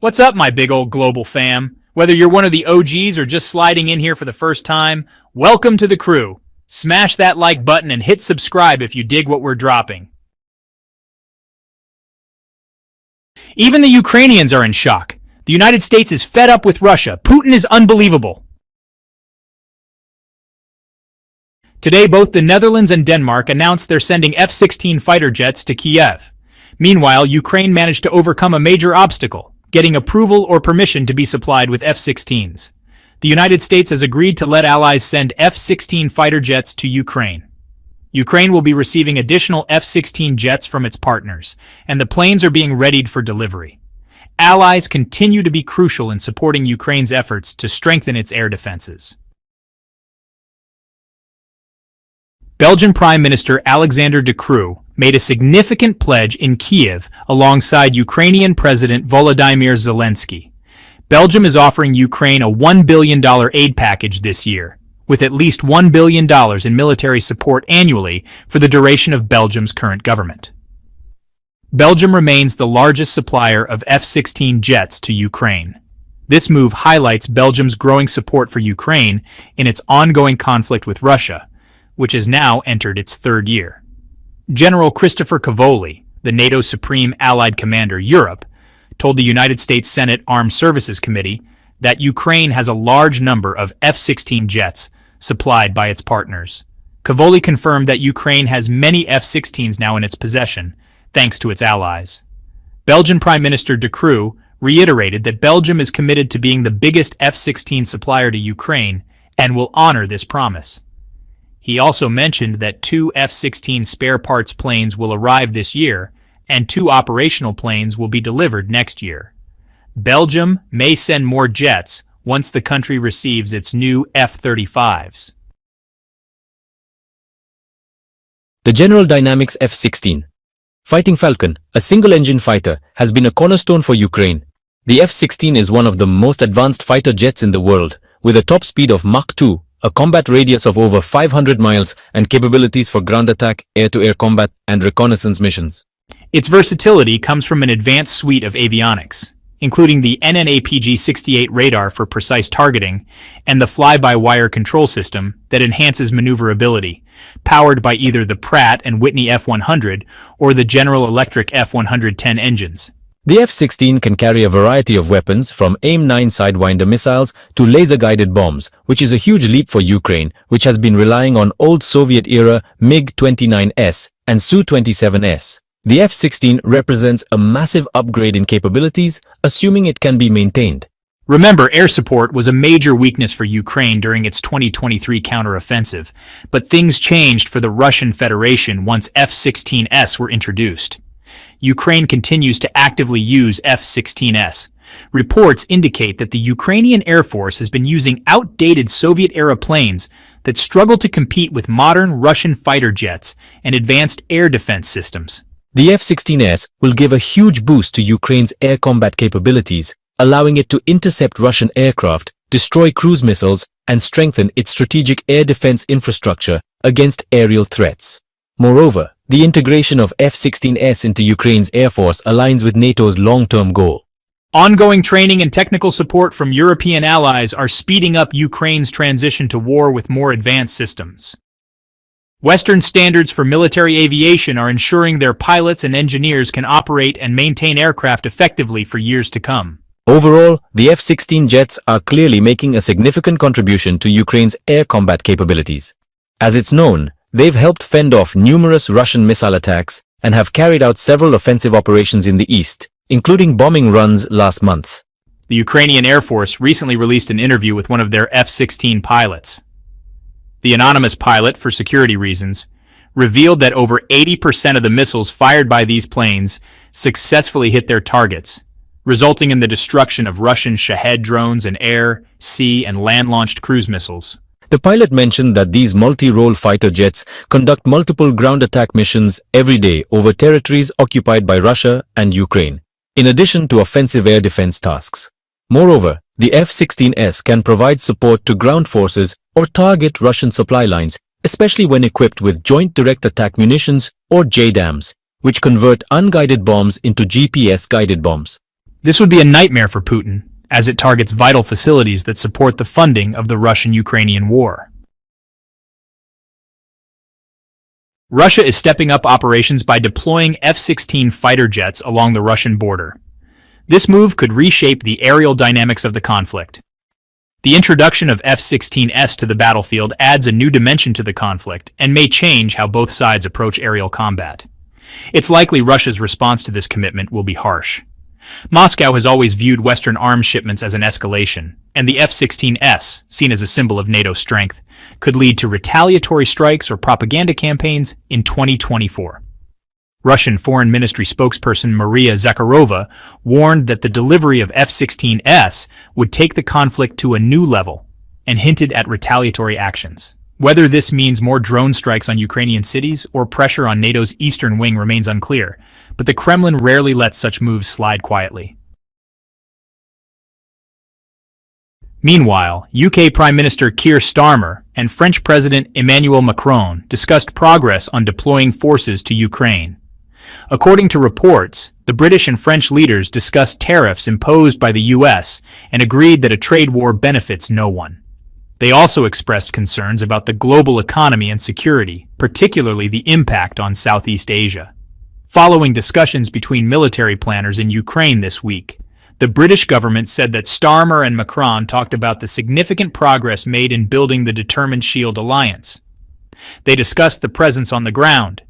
What's up, my big old global fam? Whether you're one of the OGs or just sliding in here for the first time, welcome to the crew. Smash that like button and hit subscribe if you dig what we're dropping. Even the Ukrainians are in shock. The United States is fed up with Russia. Putin is unbelievable. Today, both the Netherlands and Denmark announced they're sending F-16 fighter jets to Kiev. Meanwhile, Ukraine managed to overcome a major obstacle, getting approval or permission to be supplied with F-16s. The United States has agreed to let allies send F-16 fighter jets to Ukraine. Ukraine will be receiving additional F-16 jets from its partners, and the planes are being readied for delivery. Allies continue to be crucial in supporting Ukraine's efforts to strengthen its air defenses. Belgian Prime Minister Alexander De Croo made a significant pledge in Kiev alongside Ukrainian President Volodymyr Zelensky. Belgium is offering Ukraine a $1 billion aid package this year, with at least $1 billion in military support annually for the duration of Belgium's current government. Belgium remains the largest supplier of F-16 jets to Ukraine. This move highlights Belgium's growing support for Ukraine in its ongoing conflict with Russia, which has now entered its third year. General Christopher Cavoli, the NATO Supreme Allied Commander Europe, told the United States Senate Armed Services Committee that Ukraine has a large number of F-16 jets supplied by its partners. Cavoli confirmed that Ukraine has many F-16s now in its possession, thanks to its allies. Belgian Prime Minister De Croo reiterated that Belgium is committed to being the biggest F-16 supplier to Ukraine and will honor this promise. He also mentioned that 2 F-16 spare parts planes will arrive this year, and 2 operational planes will be delivered next year. Belgium may send more jets once the country receives its new F-35s. The General Dynamics F-16 Fighting Falcon, a single-engine fighter, has been a cornerstone for Ukraine. The F-16 is one of the most advanced fighter jets in the world, with a top speed of Mach 2, a combat radius of over 500 miles, and capabilities for ground attack, air-to-air combat, and reconnaissance missions. Its versatility comes from an advanced suite of avionics, including the NNAPG-68 radar for precise targeting and the fly-by-wire control system that enhances maneuverability, powered by either the Pratt & Whitney F-100 or the General Electric F-110 engines. The F-16 can carry a variety of weapons from AIM-9 Sidewinder missiles to laser-guided bombs, which is a huge leap for Ukraine, which has been relying on old Soviet-era MiG-29S and Su-27S. The F-16 represents a massive upgrade in capabilities, assuming it can be maintained. Remember, air support was a major weakness for Ukraine during its 2023 counteroffensive, but things changed for the Russian Federation once F-16S were introduced. Ukraine continues to actively use F-16S. Reports indicate that the Ukrainian Air Force has been using outdated Soviet-era planes that struggle to compete with modern Russian fighter jets and advanced air defense systems. The F-16S will give a huge boost to Ukraine's air combat capabilities, allowing it to intercept Russian aircraft, destroy cruise missiles, and strengthen its strategic air defense infrastructure against aerial threats. Moreover, the integration of F-16S into Ukraine's air force aligns with NATO's long-term goal. Ongoing training and technical support from European allies are speeding up Ukraine's transition to war with more advanced systems. Western standards for military aviation are ensuring their pilots and engineers can operate and maintain aircraft effectively for years to come. Overall, the F-16 jets are clearly making a significant contribution to Ukraine's air combat capabilities. As it's known, they've helped fend off numerous Russian missile attacks and have carried out several offensive operations in the east, including bombing runs last month. The Ukrainian Air Force recently released an interview with one of their F-16 pilots. The anonymous pilot, for security reasons, revealed that over 80% of the missiles fired by these planes successfully hit their targets, resulting in the destruction of Russian Shahed drones and air, sea, and land-launched cruise missiles. The pilot mentioned that these multi-role fighter jets conduct multiple ground attack missions every day over territories occupied by Russia and Ukraine, in addition to offensive air defense tasks. Moreover, the F-16S can provide support to ground forces or target Russian supply lines, especially when equipped with Joint Direct Attack Munitions or JDAMs, which convert unguided bombs into GPS-guided bombs. This would be a nightmare for Putin, as it targets vital facilities that support the funding of the Russian-Ukrainian war. Russia is stepping up operations by deploying F-16 fighter jets along the Russian border. This move could reshape the aerial dynamics of the conflict. The introduction of F-16s to the battlefield adds a new dimension to the conflict and may change how both sides approach aerial combat. It's likely Russia's response to this commitment will be harsh. Moscow has always viewed Western arms shipments as an escalation, and the F-16s, seen as a symbol of NATO strength, could lead to retaliatory strikes or propaganda campaigns in 2024. Russian Foreign Ministry spokesperson Maria Zakharova warned that the delivery of F-16s would take the conflict to a new level and hinted at retaliatory actions. Whether this means more drone strikes on Ukrainian cities or pressure on NATO's eastern wing remains unclear, but the Kremlin rarely lets such moves slide quietly. Meanwhile, UK Prime Minister Keir Starmer and French President Emmanuel Macron discussed progress on deploying forces to Ukraine. According to reports, the British and French leaders discussed tariffs imposed by the US and agreed that a trade war benefits no one. They also expressed concerns about the global economy and security, particularly the impact on Southeast Asia. Following discussions between military planners in Ukraine this week, the British government said that Starmer and Macron talked about the significant progress made in building the Determined Shield alliance. They discussed the presence on the ground,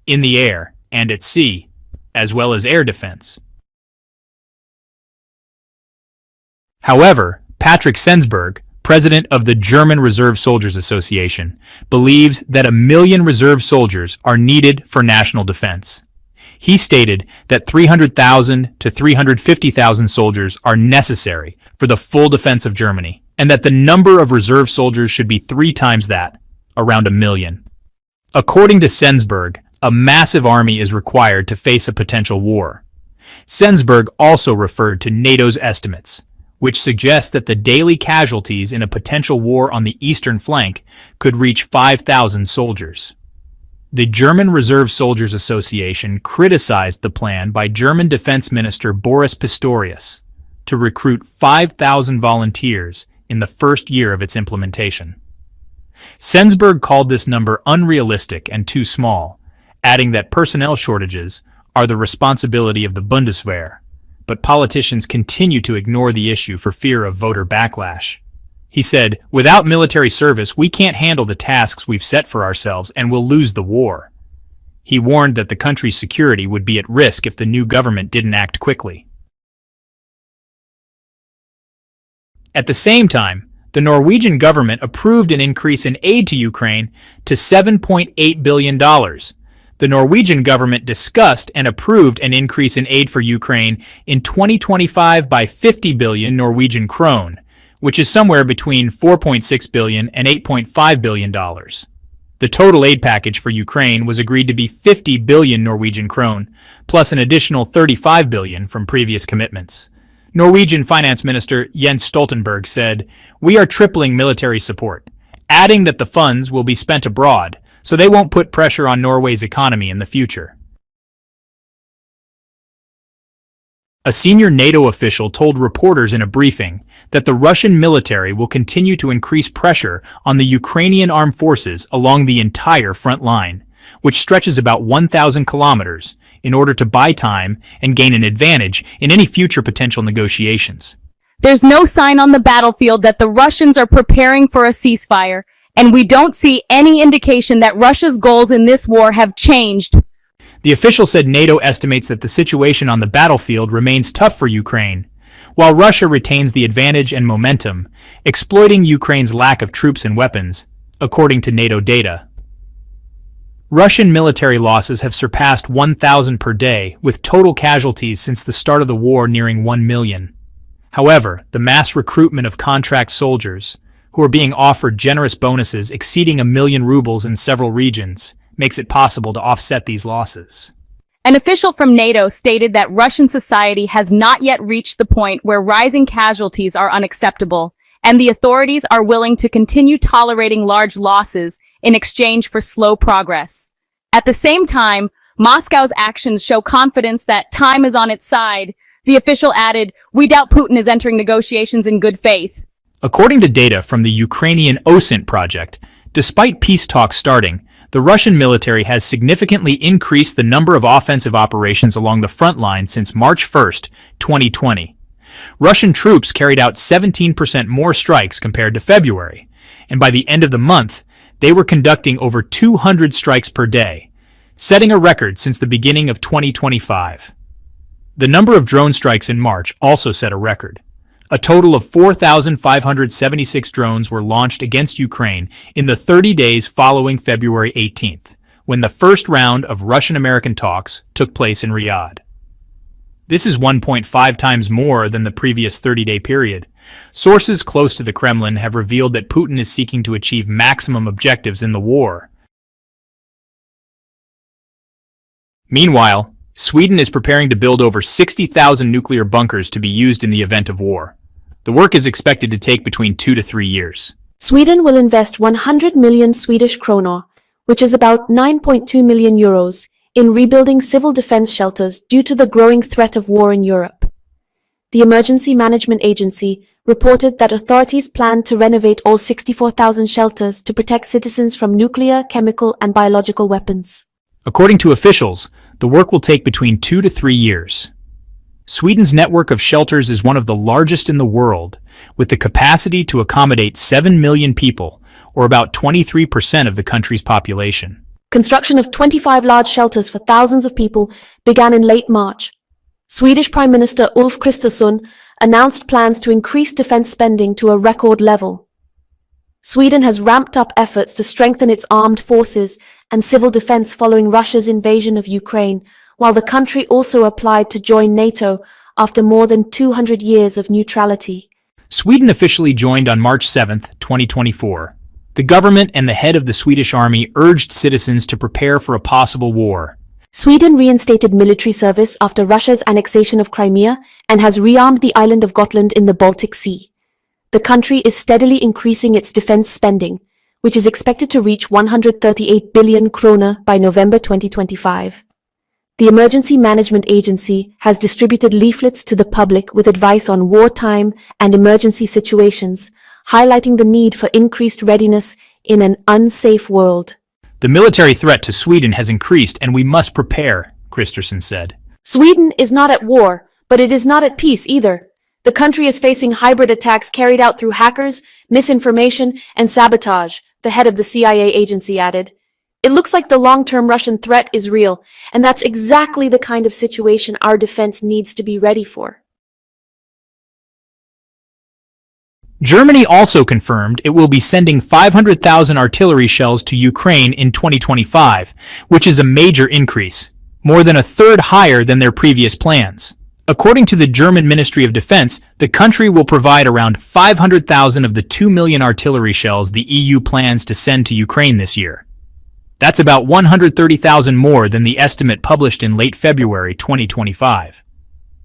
in the air, and at sea, as well as air defense. However, Patrick Sensburg, president of the German Reserve Soldiers Association, believes that 1 million reserve soldiers are needed for national defense. He stated that 300,000 to 350,000 soldiers are necessary for the full defense of Germany, and that the number of reserve soldiers should be 3 times that, around 1 million. According to Sensburg, a massive army is required to face a potential war. Sensburg also referred to NATO's estimates, which suggest that the daily casualties in a potential war on the eastern flank could reach 5,000 soldiers. The German Reserve Soldiers Association criticized the plan by German Defense Minister Boris Pistorius to recruit 5,000 volunteers in the first year of its implementation. Sensburg called this number unrealistic and too small, adding that personnel shortages are the responsibility of the Bundeswehr, but politicians continue to ignore the issue for fear of voter backlash. He said, "Without military service, we can't handle the tasks we've set for ourselves and we'll lose the war." He warned that the country's security would be at risk if the new government didn't act quickly. At the same time, the Norwegian government approved an increase in aid to Ukraine to $7.8 billion. The Norwegian government discussed and approved an increase in aid for Ukraine in 2025 by 50 billion Norwegian krone, which is somewhere between $4.6 billion and $8.5 billion. The total aid package for Ukraine was agreed to be 50 billion Norwegian krone, plus an additional 35 billion from previous commitments. Norwegian Finance Minister Jens Stoltenberg said, "We are tripling military support," adding that the funds will be spent abroad, so they won't put pressure on Norway's economy in the future. A senior NATO official told reporters in a briefing that the Russian military will continue to increase pressure on the Ukrainian armed forces along the entire front line, which stretches about 1,000 kilometers, in order to buy time and gain an advantage in any future potential negotiations. There's no sign on the battlefield that the Russians are preparing for a ceasefire, and we don't see any indication that Russia's goals in this war have changed. The official said NATO estimates that the situation on the battlefield remains tough for Ukraine, while Russia retains the advantage and momentum, exploiting Ukraine's lack of troops and weapons, according to NATO data. Russian military losses have surpassed 1,000 per day, with total casualties since the start of the war nearing 1 million. However, the mass recruitment of contract soldiers, who are being offered generous bonuses exceeding 1 million rubles in several regions, makes it possible to offset these losses. An official from NATO stated that Russian society has not yet reached the point where rising casualties are unacceptable, and the authorities are willing to continue tolerating large losses in exchange for slow progress. At the same time, Moscow's actions show confidence that time is on its side. The official added, "We doubt Putin is entering negotiations in good faith." According to data from the Ukrainian OSINT project, despite peace talks starting, the Russian military has significantly increased the number of offensive operations along the front line since March 1, 2020. Russian troops carried out 17% more strikes compared to February, and by the end of the month, they were conducting over 200 strikes per day, setting a record since the beginning of 2025. The number of drone strikes in March also set a record. A total of 4,576 drones were launched against Ukraine in the 30 days following February 18th, when the first round of Russian-American talks took place in Riyadh. This is 1.5 times more than the previous 30-day period. Sources close to the Kremlin have revealed that Putin is seeking to achieve maximum objectives in the war. Meanwhile, Sweden is preparing to build over 60,000 nuclear bunkers to be used in the event of war. The work is expected to take between 2 to 3 years. Sweden will invest 100 million Swedish kronor, which is about 9.2 million euros, in rebuilding civil defense shelters due to the growing threat of war in Europe. The Emergency Management Agency reported that authorities plan to renovate all 64,000 shelters to protect citizens from nuclear, chemical, and biological weapons. According to officials, the work will take between 2 to 3 years. Sweden's network of shelters is one of the largest in the world, with the capacity to accommodate 7 million people, or about 23% of the country's population. Construction of 25 large shelters for thousands of people began in late March. Swedish Prime Minister Ulf Kristersson announced plans to increase defense spending to a record level. Sweden has ramped up efforts to strengthen its armed forces and civil defense following Russia's invasion of Ukraine, while the country also applied to join NATO after more than 200 years of neutrality. Sweden officially joined on March 7, 2024. The government and the head of the Swedish army urged citizens to prepare for a possible war. Sweden reinstated military service after Russia's annexation of Crimea and has rearmed the island of Gotland in the Baltic Sea. The country is steadily increasing its defense spending, which is expected to reach 138 billion krona by November 2025. The Emergency Management Agency has distributed leaflets to the public with advice on wartime and emergency situations, highlighting the need for increased readiness in an unsafe world. The military threat to Sweden has increased and we must prepare, Kristersson said. Sweden is not at war, but it is not at peace either. The country is facing hybrid attacks carried out through hackers, misinformation, and sabotage, the head of the CIA agency added. It looks like the long-term Russian threat is real, and that's exactly the kind of situation our defense needs to be ready for. Germany also confirmed it will be sending 500,000 artillery shells to Ukraine in 2025, which is a major increase, more than a third higher than their previous plans. According to the German Ministry of Defense, the country will provide around 500,000 of the 2 million artillery shells the EU plans to send to Ukraine this year. That's about 130,000 more than the estimate published in late February 2025.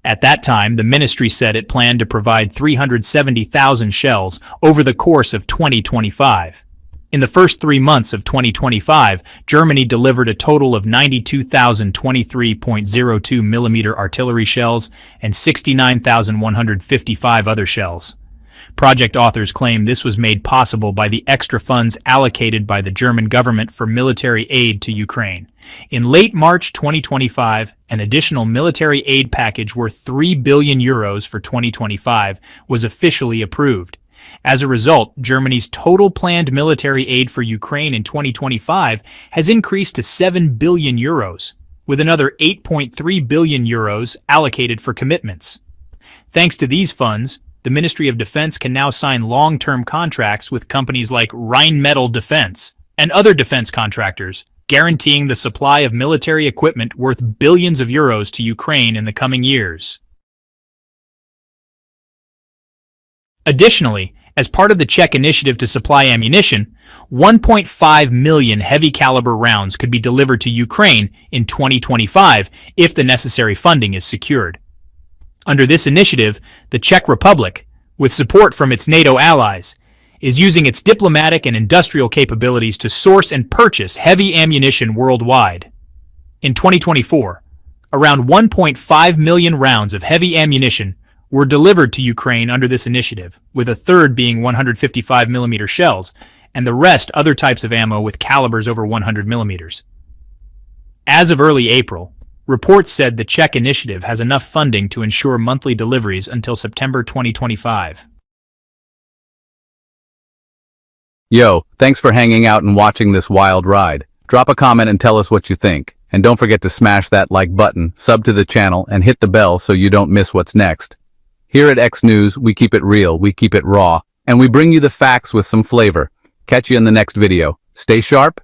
At that time, the ministry said it planned to provide 370,000 shells over the course of 2025. In the first 3 months of 2025, Germany delivered a total of 92,023.02 millimeter artillery shells and 69,155 other shells. Project authors claim this was made possible by the extra funds allocated by the German government for military aid to Ukraine. In late March 2025, an additional military aid package worth 3 billion euros for 2025 was officially approved. As a result, Germany's total planned military aid for Ukraine in 2025 has increased to 7 billion euros, with another 8.3 billion euros allocated for commitments. Thanks to these funds, the Ministry of Defense can now sign long-term contracts with companies like Rheinmetall Defense and other defense contractors, guaranteeing the supply of military equipment worth billions of euros to Ukraine in the coming years. Additionally, as part of the Czech initiative to supply ammunition, 1.5 million heavy-caliber rounds could be delivered to Ukraine in 2025 if the necessary funding is secured. Under this initiative, the Czech Republic, with support from its NATO allies, is using its diplomatic and industrial capabilities to source and purchase heavy ammunition worldwide. In 2024, Around 1.5 million rounds of heavy ammunition were delivered to Ukraine under this initiative, with a third being 155mm shells, and the rest other types of ammo with calibers over 100mm. As of early April, reports said the Czech initiative has enough funding to ensure monthly deliveries until September 2025. Yo, thanks for hanging out and watching this wild ride. Drop a comment and tell us what you think. And don't forget to smash that like button, sub to the channel, and hit the bell so you don't miss what's next. Here at X News, we keep it real, we keep it raw, and we bring you the facts with some flavor. Catch you in the next video. Stay sharp.